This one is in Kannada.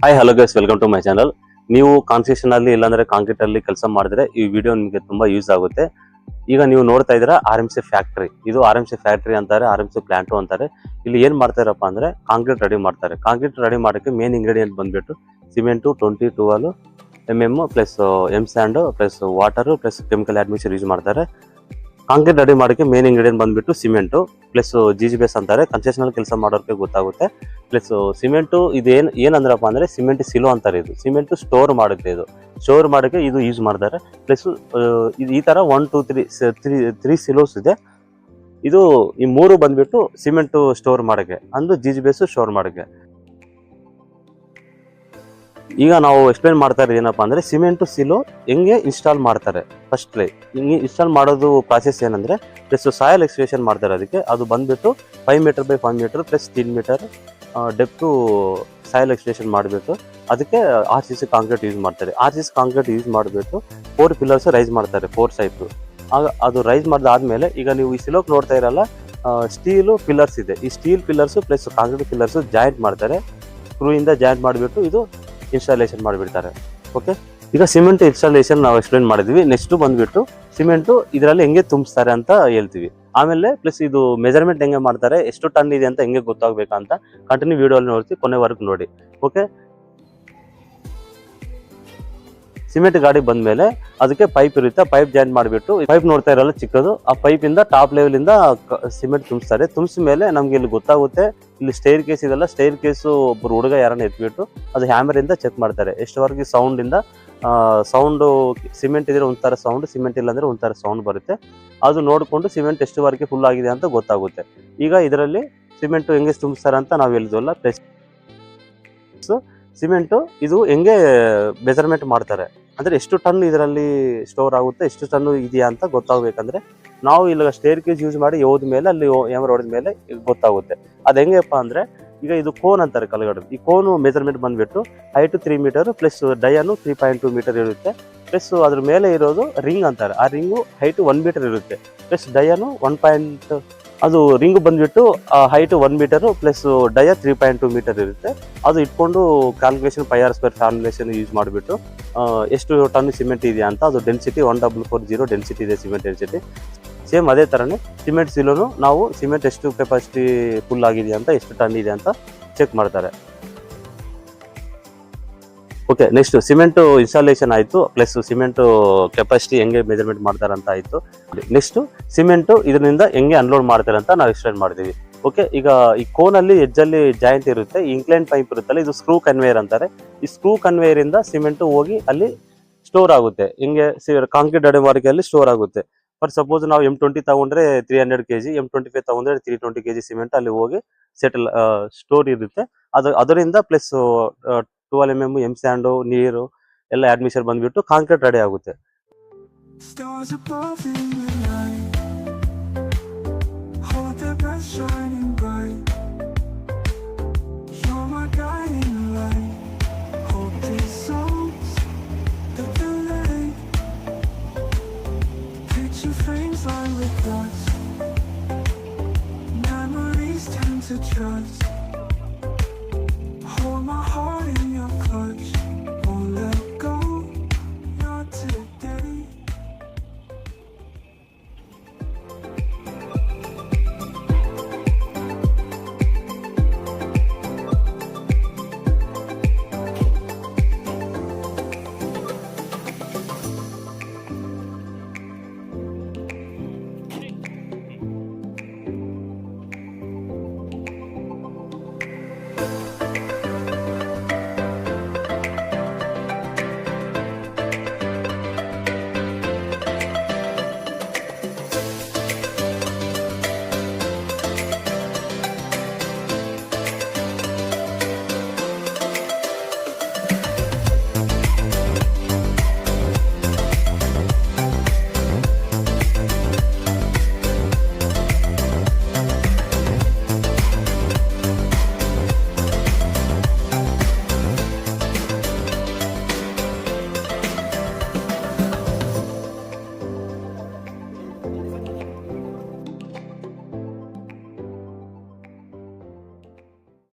Hi hello guys, welcome to my channel. ನೀವು ಕಾನ್ಸ್ಟ್ರಕ್ಷನ್ ಅಲ್ಲಿ ಇಲ್ಲಾಂದ್ರೆ ಕಾಂಕ್ರೀಟ್ ಅಲ್ಲಿ ಕೆಲಸ ಮಾಡಿದ್ರೆ ಈ ವಿಡಿಯೋ ನಿಮಗೆ ತುಂಬಾ ಯೂಸ್ ಆಗುತ್ತೆ. ಈಗ ನೀವು ನೋಡ್ತಾ ಇದ್ದೀರಾ RMC ಫ್ಯಾಕ್ಟರಿ. ಇದು RMC ಫ್ಯಾಕ್ಟರಿ ಅಂತಾರೆ, RMC ಪ್ಲಾಂಟ್ ಅಂತಾರೆ. ಇಲ್ಲಿ ಏನ್ ಮಾಡ್ತಾರಪ್ಪ ಅಂದ್ರೆ ಕಾಂಕ್ರೀಟ್ ರೆಡಿ ಮಾಡ್ತಾರೆ. ಕಾಂಕ್ರೀಟ್ ರೆಡಿ ಮಾಡೋಕ್ಕೆ ಮೇನ್ ಇಂಗ್ರೀಡಿಯೆಂಟ್ ಬಂದ್ಬಿಟ್ಟು cement 20-12 mm plus M sand plus water plus chemical admixture use ಮಾಡ್ತಾರೆ. ಕಾಂಕ್ರೀಟ್ ರೆಡಿ ಮಾಡೋಕ್ಕೆ ಮೇನ್ ಇಂಗ್ರೀಡಿಯೆಂಟ್ ಬಂದ್ಬಿಟ್ಟು ಸಿಮೆಂಟು ಪ್ಲಸ್ GGBS ಅಂತಾರೆ. ಕನ್ಸ್ಟ್ರಕ್ಷನ್ ಕೆಲಸ ಮಾಡೋಕ್ಕೆ ಗೊತ್ತಾಗುತ್ತೆ. ಪ್ಲಸ್ ಸಿಮೆಂಟು ಏನಂದ್ರಪ್ಪ ಅಂದ್ರೆ ಸಿಮೆಂಟ್ ಸಿಲೋ ಅಂತಾರೆ. ಇದು ಸಿಮೆಂಟ್ ಸ್ಟೋರ್ ಮಾಡುತ್ತೆ. ಇದು ಸ್ಟೋರ್ ಮಾಡೋಕ್ಕೆ ಇದು ಯೂಸ್ ಮಾಡ್ತಾರೆ. ಪ್ಲಸ್ ಈ ತರ 1 2 3 ಸಿಲೋಸ್ ಇದೆ. ಇದು ಈ 3 ಬಂದ್ಬಿಟ್ಟು ಸಿಮೆಂಟ್ ಸ್ಟೋರ್ ಮಾಡೋಕ್ಕೆ, ಅಂದು GGBS ಸ್ಟೋರ್ ಮಾಡೋಕ್ಕೆ. ಈಗ ನಾವು ಎಕ್ಸ್ಪ್ಲೇನ್ ಮಾಡ್ತಾ ಇರೋದು ಏನಪ್ಪಾ ಅಂದ್ರೆ ಸಿಮೆಂಟ್ ಸಿಲೋ ಹೆಂಗೆ ಇನ್ಸ್ಟಾಲ್ ಮಾಡ್ತಾರೆ. ಫಸ್ಟ್ಲಿ ಹಿಂಗೆ ಇನ್ಸ್ಟಾಲ್ ಮಾಡೋದು ಪ್ರಾಸೆಸ್ ಏನಂದ್ರೆ ಪ್ಲಸ್ ಸಾಯಿಲ್ ಎಕ್ಸ್ಕವೇಷನ್ ಮಾಡ್ತಾರೆ. ಅದಕ್ಕೆ ಅದು ಬಂದ್ಬಿಟ್ಟು 5 metre by 5 metre plus 3 metre depth soil excavation ಮಾಡಿಬಿಟ್ಟು ಅದಕ್ಕೆ RCC ಕಾಂಕ್ರೀಟ್ ಯೂಸ್ ಮಾಡ್ತಾರೆ. RCC ಕಾಂಕ್ರೀಟ್ ಯೂಸ್ ಮಾಡಿಬಿಟ್ಟು 4 ಪಿಲ್ಲರ್ಸ್ ರೈಸ್ ಮಾಡ್ತಾರೆ, 4 ಸೈಡ್. ಆಗ ಅದು ರೈಸ್ ಮಾಡಿದಾದ್ಮೇಲೆ ಈಗ ನೀವು ಈ ಸಿಲೋಕ್ ನೋಡ್ತಾ ಇರಲ್ಲ, ಸ್ಟೀಲು ಪಿಲ್ಲರ್ಸ್ ಇದೆ. ಈ steel pillars plus concrete pillars joint ಮಾಡ್ತಾರೆ. ಸ್ಕ್ರೂ ಇಂದ ಜಾಯಿಂಟ್ ಮಾಡಿಬಿಟ್ಟು ಇದು ಇನ್ಸ್ಟಾಲೇಷನ್ ಮಾಡಿಬಿಡ್ತಾರೆ. ಓಕೆ, ಈಗ ಸಿಮೆಂಟ್ ಇನ್ಸ್ಟಾಲೇಷನ್ ನಾವು ಎಕ್ಸ್ಪ್ಲೇನ್ ಮಾಡಿದ್ವಿ. ನೆಕ್ಸ್ಟ್ ಬಂದ್ಬಿಟ್ಟು ಸಿಮೆಂಟ್ ಇದರಲ್ಲಿ ಹೆಂಗೆ ತುಂಬಿಸ್ತಾರೆ ಅಂತ ಹೇಳ್ತೀವಿ. ಆಮೇಲೆ ಪ್ಲಸ್ ಇದು ಮೆಜರ್ಮೆಂಟ್ ಹೆಂಗೆ ಮಾಡ್ತಾರೆ, ಎಷ್ಟು ಟನ್ ಇದೆ ಅಂತ ಹೆಂಗೆ ಗೊತ್ತಾಗಬೇಕಂತ ಕಂಟಿನ್ಯೂ ವಿಡಿಯೋ ಅಲ್ಲಿ ನೋಡ್ತೀವಿ, ಕೊನೆವರೆಗೂ ನೋಡಿ. ಓಕೆ, ಸಿಮೆಂಟ್ ಗಾಡಿ ಬಂದ್ಮೇಲೆ ಅದಕ್ಕೆ ಪೈಪ್ ಇರುತ್ತೆ. ಪೈಪ್ ಜಾಯಿಂಟ್ ಮಾಡಿಬಿಟ್ಟು ಪೈಪ್ ನೋಡ್ತಾ ಇರಲ್ಲ ಚಿಕ್ಕದು, ಆ ಪೈಪ್ ಇಂದ ಟಾಪ್ ಲೆವೆಲ್ ಇಂದ ಸಿಮೆಂಟ್ ತುಂಬಿಸ್ತಾರೆ. ತುಂಬಿಸಿದ ಮೇಲೆ ನಮ್ಗೆ ಇಲ್ಲಿ ಗೊತ್ತಾಗುತ್ತೆ. ಇಲ್ಲಿ ಸ್ಟೇರ್ ಕೇಸ್ ಇದೆಲ್ಲ, ಸ್ಟೇರ್ ಕೇಸು ಒಬ್ಬರು ಹುಡುಗ ಯಾರನ್ನ ಎತ್ಬಿಟ್ಟು ಅದು ಹ್ಯಾಮರ್ ಇಂದ ಚೆಕ್ ಮಾಡ್ತಾರೆ ಎಷ್ಟವರೆಗೆ ಸೌಂಡ್ ಇಂದ. ಸೌಂಡು ಸಿಮೆಂಟ್ ಇದ್ರೆ ಒಂಥರ ಸೌಂಡ್, ಸಿಮೆಂಟ್ ಇಲ್ಲ ಅಂದ್ರೆ ಒಂಥರ ಸೌಂಡ್ ಬರುತ್ತೆ. ಅದು ನೋಡಿಕೊಂಡು ಸಿಮೆಂಟ್ ಎಷ್ಟುವರೆಗೆ ಫುಲ್ ಆಗಿದೆ ಅಂತ ಗೊತ್ತಾಗುತ್ತೆ. ಈಗ ಇದರಲ್ಲಿ ಸಿಮೆಂಟ್ ಹೆಂಗೆ ತುಂಬಿಸ್ತಾರೆ ಅಂತ ನಾವು ಹೇಳಿದ್ವಲ್ಲ. ಪ್ಲಸ್ ಸಿಮೆಂಟು ಇದು ಹೆಂಗೆ ಮೆಜರ್ಮೆಂಟ್ ಮಾಡ್ತಾರೆ ಅಂದ್ರೆ ಎಷ್ಟು ಟನ್ ಇದರಲ್ಲಿ ಸ್ಟೋರ್ ಆಗುತ್ತೆ, ಎಷ್ಟು ಟನ್ ಇದೆಯಾ ಅಂತ ಗೊತ್ತಾಗಬೇಕಂದ್ರೆ ನಾವು ಇಲ್ಲ ಸ್ಟೇರ್ ಕೇಸ್ ಯೂಸ್ ಮಾಡಿ ಹೋದ ಮೇಲೆ ಅಲ್ಲಿ ಹ್ಯಾಮರ್ ಹೊಡೆದ ಮೇಲೆ ಗೊತ್ತಾಗುತ್ತೆ. ಅದು ಹೆಂಗಪ್ಪ ಅಂದ್ರೆ ಈಗ ಇದು ಕೋನ್ ಅಂತಾರೆ ಕಲ್ಗಡೆ. ಈ ಕೋನು ಮೆಜರ್ಮೆಂಟ್ ಬಂದ್ಬಿಟ್ಟು ಹೈಟ್ 3 ಮೀಟರ್ ಪ್ಲಸ್ ಡಯಾನು 3.2 ಮೀಟರ್ ಇರುತ್ತೆ. ಪ್ಲಸ್ ಅದ್ರ ಮೇಲೆ ಇರೋದು ರಿಂಗ್ ಅಂತಾರೆ. ಆ ರಿಂಗು ಹೈಟ್ 1 ಮೀಟರ್ ಇರುತ್ತೆ. ಪ್ಲಸ್ ಡಯಾನು 1. ಅದು ರಿಂಗ್ ಬಂದ್ಬಿಟ್ಟು ಹೈಟ್ 1 ಮೀಟರ್ ಪ್ಲಸ್ ಡಯ 3.2 ಮೀಟರ್ ಇರುತ್ತೆ. ಅದು ಇಟ್ಕೊಂಡು ಕ್ಯಾಲ್ಕುಲೇಷನ್ πr² ಫಾರ್ಮುಲೇಷನ್ ಯೂಸ್ ಮಾಡಿಬಿಟ್ಟು ಎಷ್ಟು ಟನ್ ಸಿಮೆಂಟ್ ಇದೆಯಾ ಅಂತ, ಅದು ಡೆನ್ಸಿಟಿ 1440 ಡೆನ್ಸಿಟಿ ಇದೆ, ಸಿಮೆಂಟ್ ಡೆನ್ಸಿಟಿ. ಸೇಮ್ ಅದೇ ಥರನೇ ಸಿಮೆಂಟ್ ಸಿಲೋನು ನಾವು ಸಿಮೆಂಟ್ ಎಷ್ಟು ಕೆಪಾಸಿಟಿ ಫುಲ್ ಆಗಿದೆಯಾ ಅಂತ, ಎಷ್ಟು ಟನ್ ಇದೆ ಅಂತ ಚೆಕ್ ಮಾಡ್ತಾರೆ. ಓಕೆ, ನೆಕ್ಸ್ಟ್ ಸಿಮೆಂಟ್ ಇನ್ಸ್ಟಾಲೇಷನ್ ಆಯಿತು. ಪ್ಲಸ್ ಸಿಮೆಂಟ್ ಕೆಪಾಸಿಟಿ ಹೆಂಗೆ ಮೆಜರ್ಮೆಂಟ್ ಮಾಡ್ತಾರೆ ಅಂತ ಆಯಿತು. ನೆಕ್ಸ್ಟ್ ಸಿಮೆಂಟ್ ಇದರಿಂದ ಹೆಂಗೆ ಅನ್ಲೋಡ್ ಮಾಡ್ತಾರೆ ಅಂತ ನಾವು ಎಕ್ಸ್ಪ್ಲೇನ್ ಮಾಡ್ತೀವಿ. ಓಕೆ, ಈಗ ಈ ಕೋನಲ್ಲಿ ಎಜ್ಜಲ್ಲಿ ಜಾಯಿಂಟ್ ಇರುತ್ತೆ, ಇಂಕ್ಲೈನ್ ಪೈಪ್ ಇರುತ್ತಲ್ಲ, ಇದು ಸ್ಕ್ರೂ ಕನ್ವೇಯರ್ ಅಂತಾರೆ. ಈ ಸ್ಕ್ರೂ ಕನ್ವೇಯರ್ ಇಂದ ಸಿಮೆಂಟ್ ಹೋಗಿ ಅಲ್ಲಿ ಸ್ಟೋರ್ ಆಗುತ್ತೆ. ಹಿಂಗೆ ಕಾಂಕ್ರೀಟ್ ಅಡೆಮಾರಿಕೆಯಲ್ಲಿ ಸ್ಟೋರ್ ಆಗುತ್ತೆ. ಫಾರ್ ಸಪೋಸ್ ನಾವು M20 ತಗೊಂಡ್ರೆ 300 kg, M25 ತಗೊಂಡ್ರೆ 320 kg ಸಿಮೆಂಟ್ ಅಲ್ಲಿ ಹೋಗಿ ಸೆಟಲ್ ಸ್ಟೋರ್ ಇರುತ್ತೆ. ಅದರಿಂದ ಪ್ಲಸ್ 12 mm ಎಮ್ ಸ್ಯಾಂಡು, ನೀರು ಎಲ್ಲ ಅಡ್ಮಿಷನ್ ಬಂದ್ಬಿಟ್ಟು ಕಾಂಕ್ರೀಟ್ ರೆಡಿ ಆಗುತ್ತೆ.